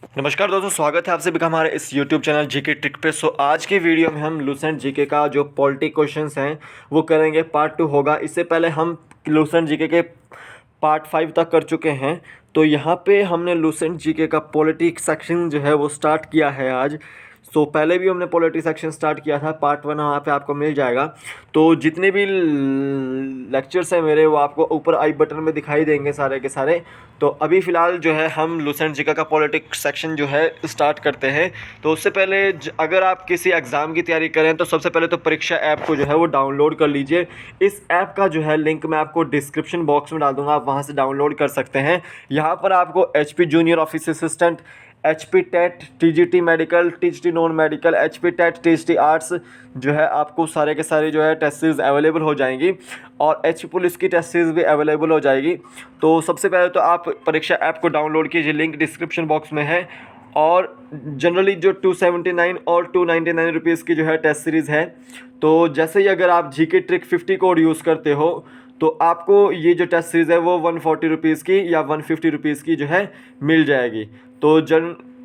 नमस्कार दोस्तों, स्वागत है आप सभी का हमारे इस YouTube चैनल जीके ट्रिक पे। आज की वीडियो में हम लूसेंट जीके का जो पॉलिटी क्वेश्चंस हैं वो करेंगे। पार्ट 2 होगा। इससे पहले हम लूसेंट जीके के पार्ट 5 तक कर चुके हैं। तो यहाँ पे हमने लूसेंट जीके का पॉलिटी सेक्शन जो है वो स्टार्ट किया है आज। पहले भी हमने पॉलिटी सेक्शन स्टार्ट किया था, पार्ट 1 वहाँ पे आपको मिल जाएगा। तो जितने भी लेक्चर्स हैं मेरे वो आपको ऊपर आई बटन में दिखाई देंगे सारे के सारे। तो अभी फ़िलहाल जो है हम लूसेंट जीके का पॉलिटिक्स सेक्शन जो है स्टार्ट करते हैं। तो उससे पहले अगर आप किसी एग्ज़ाम की तैयारी करें तो सबसे पहले तो परीक्षा ऐप को जो है वो डाउनलोड कर लीजिए। इस ऐप का जो है लिंक मैं आपको डिस्क्रिप्शन बॉक्स में डाल दूँगा, आप वहाँ से डाउनलोड कर सकते हैं। यहाँ पर आपको HP junior office assistant, HP TET, TGT medical, TGT non medical, HP TET, TGT arts जो है आपको सारे के सारे जो है टेस्ट सीरीज़ अवेलेबल हो जाएंगी और HP पुलिस की टेस्ट सीरीज़ भी अवेलेबल हो जाएगी। तो सबसे पहले तो आप परीक्षा ऐप को डाउनलोड कीजिए, लिंक डिस्क्रिप्शन बॉक्स में है। और जनरली जो 279 और 299 रुपीज़ की जो है टेस्ट सीरीज़ है। तो जैसे ही अगर आप जीके ट्रिक 50 कोड यूज़ करते हो तो आपको ये जो टेस्ट सीरीज़ है वो 140 रुपीज़ की या 150 रुपीज़ की जो है मिल जाएगी। तो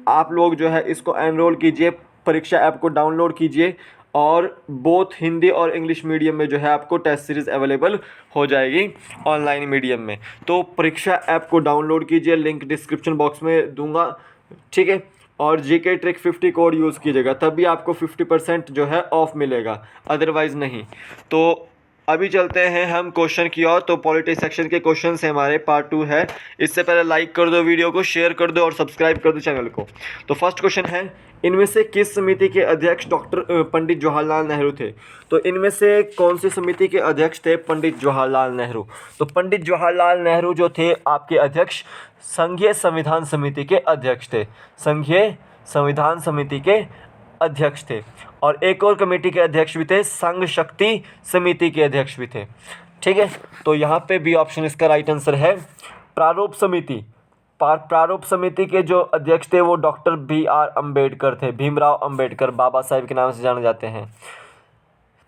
आप लोग जो है इसको एनरोल कीजिए, परीक्षा ऐप को डाउनलोड कीजिए और बोथ हिंदी और इंग्लिश मीडियम में जो है आपको टेस्ट सीरीज़ अवेलेबल हो जाएगी ऑनलाइन मीडियम में। तो परीक्षा ऐप को डाउनलोड कीजिए, लिंक डिस्क्रिप्शन बॉक्स में दूंगा, ठीक है। और जीके ट्रिक 50 कोड यूज़ कीजिएगा, तभी आपको 50% जो है ऑफ मिलेगा, अदरवाइज़ नहीं। तो अभी चलते हैं हम क्वेश्चन की ओर। तो पॉलिटी सेक्शन के क्वेश्चन है हमारे, पार्ट 2 है। इससे पहले लाइक कर दो वीडियो को, शेयर कर दो और सब्सक्राइब कर दो चैनल को। तो फर्स्ट क्वेश्चन है, इनमें से किस समिति के अध्यक्ष डॉक्टर पंडित जवाहरलाल नेहरू थे? तो इनमें से कौन सी समिति के अध्यक्ष थे पंडित जवाहरलाल नेहरू? तो पंडित जवाहरलाल नेहरू जो थे आपके अध्यक्ष संघीय संविधान समिति के अध्यक्ष थे, संघीय संविधान समिति के अध्यक्ष थे। और एक और कमेटी के अध्यक्ष भी थे, संघ शक्ति समिति के अध्यक्ष भी थे, ठीक है। तो यहाँ पे बी ऑप्शन इसका राइट आंसर है। प्रारूप समिति, प्रारूप समिति के जो अध्यक्ष थे वो डॉक्टर BR अम्बेडकर थे, भीमराव अम्बेडकर, बाबा साहेब के नाम से जाने जाते हैं।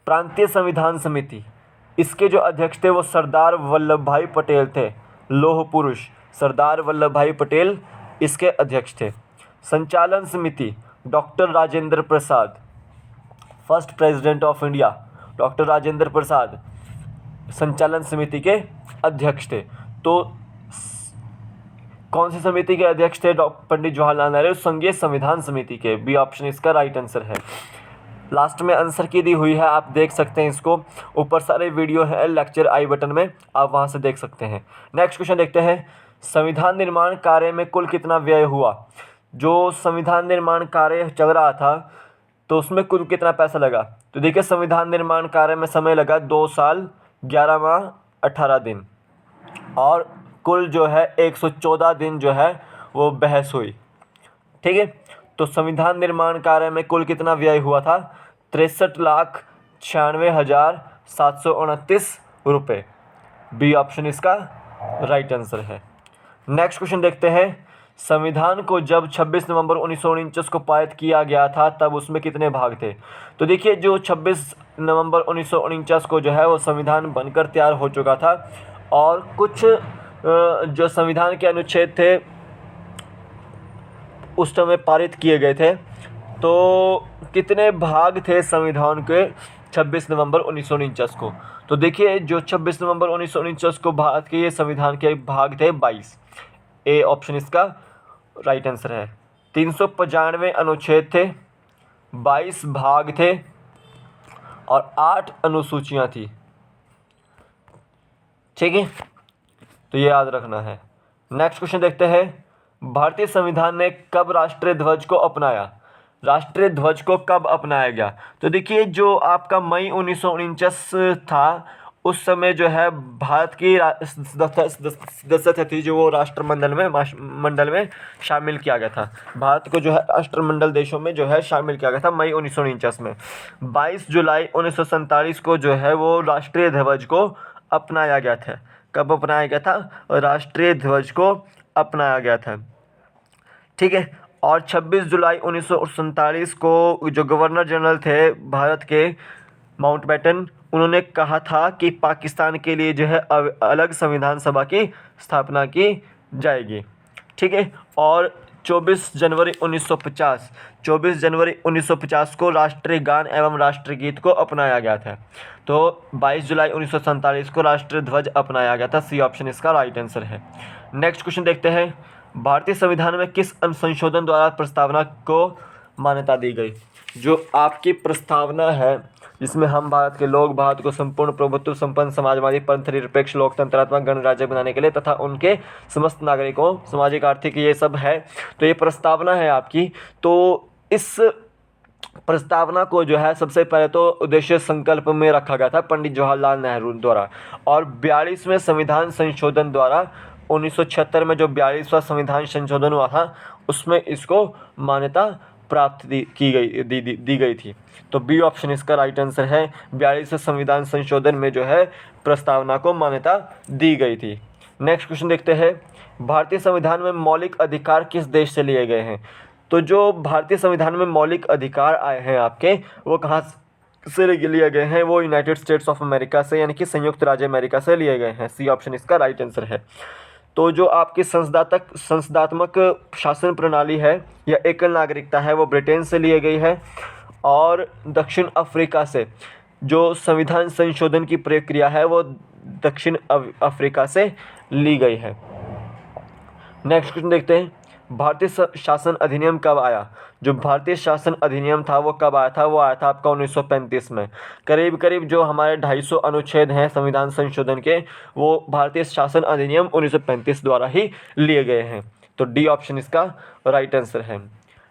प्रांतीय संविधान समिति, इसके जो अध्यक्ष थे वो सरदार वल्लभ भाई पटेल थे, लौह पुरुष सरदार वल्लभ भाई पटेल इसके अध्यक्ष थे। संचालन समिति, doctor Rajendra Prasad, first president of India doctor Rajendra Prasad संचालन समिति के अध्यक्ष थे। तो कौन सी समिति के अध्यक्ष थे पंडित जवाहरलाल नेहरू? संघीय संविधान समिति के। बी ऑप्शन इसका राइट आंसर है। लास्ट में आंसर की दी हुई है, आप देख सकते हैं इसको, ऊपर सारे वीडियो है लेक्चर आई बटन में, आप वहां से देख सकते हैं। नेक्स्ट क्वेश्चन देखते हैं, संविधान निर्माण कार्य में कुल कितना व्यय हुआ? जो संविधान निर्माण कार्य चल रहा था तो उसमें कुल कितना पैसा लगा? तो देखिए, संविधान निर्माण कार्य में समय लगा 2 साल 11 माह 18 दिन और कुल जो है 114 दिन जो है वो बहस हुई, ठीक है। तो संविधान निर्माण कार्य में कुल कितना व्यय हुआ था? 63,96,729 रुपये। बी ऑप्शन इसका राइट आंसर है। नेक्स्ट क्वेश्चन देखते हैं, संविधान को जब 26 नवंबर 1949 को पारित किया गया था तब उसमें कितने भाग थे? तो देखिए, जो 26 नवंबर 1949 को जो है वो संविधान बनकर तैयार हो चुका था और कुछ जो संविधान के अनुच्छेद थे उस समय पारित किए गए थे। तो कितने भाग थे संविधान के 26 नवंबर 1949 को? तो देखिए, जो 26 नवंबर 1949 को भारत के ये संविधान के भाग थे 22। ए ऑप्शन इसका राइट आंसर है। 395 अनुच्छेद थे, 22 भाग थे और 8 अनुसूचियां थी, ठीक है। तो ये याद रखना है। नेक्स्ट क्वेश्चन देखते हैं, भारतीय संविधान ने कब राष्ट्रीय ध्वज को अपनाया? राष्ट्रीय ध्वज को कब अपनाया गया? तो देखिए, जो आपका मई 1949 था उस समय जो है भारत की सदस्यता थी जो वो राष्ट्रमंडल में शामिल किया गया था। भारत को जो है राष्ट्रमंडल देशों में जो है शामिल किया गया था मई 1949 में। 22 जुलाई 1947 को जो है वो राष्ट्रीय ध्वज को अपनाया गया था। कब अपनाया गया था? राष्ट्रीय ध्वज को अपनाया गया था, ठीक है। और 26 जुलाई 1947 को जो गवर्नर जनरल थे भारत के, माउंटबेटन, उन्होंने कहा था कि पाकिस्तान के लिए जो है अलग संविधान सभा की स्थापना की जाएगी, ठीक है। और 24 जनवरी 1950, 24 जनवरी 1950 को राष्ट्रीय गान एवं राष्ट्रगीत को अपनाया गया था। तो 22 जुलाई 1947 को राष्ट्रीय ध्वज अपनाया गया था। सी ऑप्शन इसका राइट आंसर है। नेक्स्ट क्वेश्चन देखते हैं, भारतीय संविधान में किस संशोधन द्वारा प्रस्तावना को मान्यता दी गई? जो आपकी प्रस्तावना है जिसमें हम भारत के लोग भारत को संपूर्ण प्रभुत्व संपन्न समाजवादी पंथ निरपेक्ष लोकतंत्रात्मक गणराज्य बनाने के लिए तथा उनके समस्त नागरिकों सामाजिक आर्थिक ये सब है, तो ये प्रस्तावना है आपकी। तो इस प्रस्तावना को जो है सबसे पहले तो उद्देश्य संकल्प में रखा गया था पंडित जवाहरलाल नेहरू द्वारा, और 42वें संविधान संशोधन द्वारा 1976 में जो 42वां संविधान संशोधन हुआ था उसमें इसको मान्यता प्राप्त दी गई थी। तो बी ऑप्शन इसका राइट आंसर है। 42वें संविधान संशोधन में जो है प्रस्तावना को मान्यता दी गई थी। नेक्स्ट क्वेश्चन देखते हैं, भारतीय संविधान में मौलिक अधिकार किस देश से लिए गए हैं? तो जो भारतीय संविधान में मौलिक अधिकार आए हैं आपके, वो कहाँ से लिए गए हैं? वो यूनाइटेड स्टेट्स ऑफ अमेरिका से, यानी कि संयुक्त राज्य अमेरिका से लिए गए हैं। सी ऑप्शन इसका राइट आंसर है। तो जो आपकी संसदात्मक शासन प्रणाली है या एकल नागरिकता है वो ब्रिटेन से लिए गई है, और दक्षिण अफ्रीका से जो संविधान संशोधन की प्रक्रिया है वो दक्षिण अफ्रीका से ली गई है। नेक्स्ट क्वेश्चन देखते हैं, भारतीय शासन अधिनियम कब आया? जो भारतीय शासन अधिनियम था वो कब आया था? वो आया था आपका 1935 में। करीब करीब जो हमारे 250 अनुच्छेद हैं संविधान संशोधन के, वो भारतीय शासन अधिनियम 1935 द्वारा ही लिए गए हैं। तो डी ऑप्शन इसका राइट आंसर है।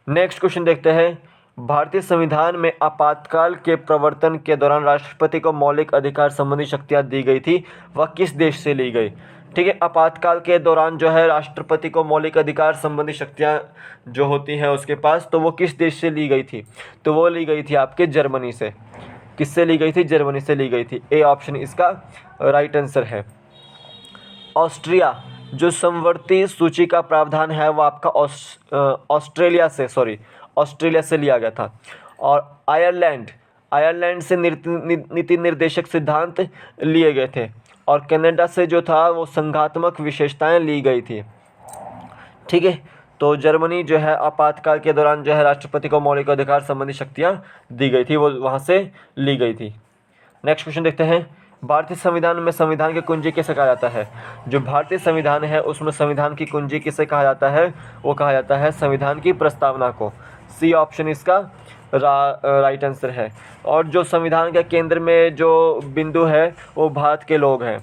नेक्स्ट क्वेश्चन देखते हैं, भारतीय संविधान में आपातकाल के प्रवर्तन के दौरान राष्ट्रपति को मौलिक अधिकार संबंधी शक्तियाँ दी गई थी, वह किस देश से ली गई? ठीक है, आपातकाल के दौरान जो है राष्ट्रपति को मौलिक अधिकार संबंधी शक्तियाँ जो होती हैं उसके पास, तो वो किस देश से ली गई थी? तो वो ली गई थी आपके जर्मनी से। किससे ली गई थी? जर्मनी से ली गई थी। ए ऑप्शन इसका राइट आंसर है। ऑस्ट्रिया, जो समवर्ती सूची का प्रावधान है वो आपका ऑस्ट्रेलिया से लिया गया था। और आयरलैंड से नीति निर्देशक सिद्धांत लिए गए थे, और कनाडा से जो था वो संघात्मक विशेषताएं ली गई थी। ठीक है, तो जर्मनी जो है आपातकाल के दौरान जो है राष्ट्रपति को मौलिक अधिकार संबंधी शक्तियां दी गई थी, वो वहाँ से ली गई थी। नेक्स्ट क्वेश्चन देखते हैं, भारतीय संविधान में संविधान की कुंजी किसे कहा जाता है? जो भारतीय संविधान है उसमें संविधान की कुंजी किसे कहा जाता है? वो कहा जाता है संविधान की प्रस्तावना को। सी ऑप्शन इसका राइट आंसर है। और जो संविधान के केंद्र में जो बिंदु है वो भारत के लोग हैं।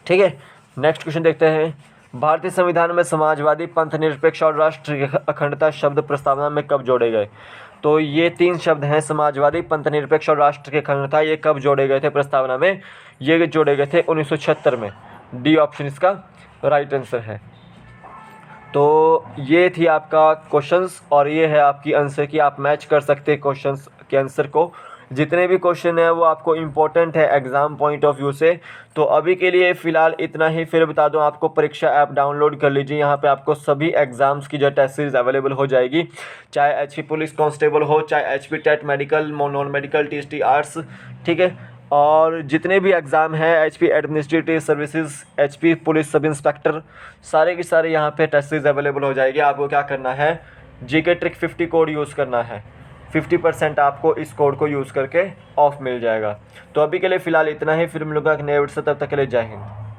ठीक है, नेक्स्ट क्वेश्चन देखते हैं, भारतीय संविधान में समाजवादी पंथ निरपेक्ष और राष्ट्र अखंडता शब्द प्रस्तावना में कब जोड़े गए? तो ये 3 शब्द हैं, समाजवादी पंथ निरपेक्ष और राष्ट्र की अखंडता, ये कब जोड़े गए थे प्रस्तावना में? ये जोड़े गए थे 1976 में। डी ऑप्शन इसका राइट आंसर है। तो ये थी आपका क्वेश्चंस, और ये है आपकी आंसर की आप मैच कर सकते हैं क्वेश्चंस के आंसर को। जितने भी क्वेश्चन है वो आपको इम्पोर्टेंट है एग्ज़ाम पॉइंट ऑफ व्यू से। तो अभी के लिए फ़िलहाल इतना ही। फिर बता दूं आपको, परीक्षा ऐप डाउनलोड कर लीजिए, यहाँ पे आपको सभी एग्ज़ाम्स की जो टेस्ट सीरीज़ अवेलेबल हो जाएगी, चाहे एचपी पुलिस कांस्टेबल हो, चाहे HP TET medical, non medical, TST arts. ठीक है, और जितने भी एग्ज़ाम हैं HP administrative services, HP police sub inspector, सारे के सारे यहाँ पे टेस्ट सीरीज़ अवेलेबल हो जाएगी। आपको क्या करना है, जीके ट्रिक 50 कोड यूज़ करना है। 50% आपको इस कोड को यूज़ करके ऑफ मिल जाएगा। तो अभी के लिए फ़िलहाल इतना ही, फिर मिलूंगा एक नए वीडियो से, तब तक के लिए जय हिंद।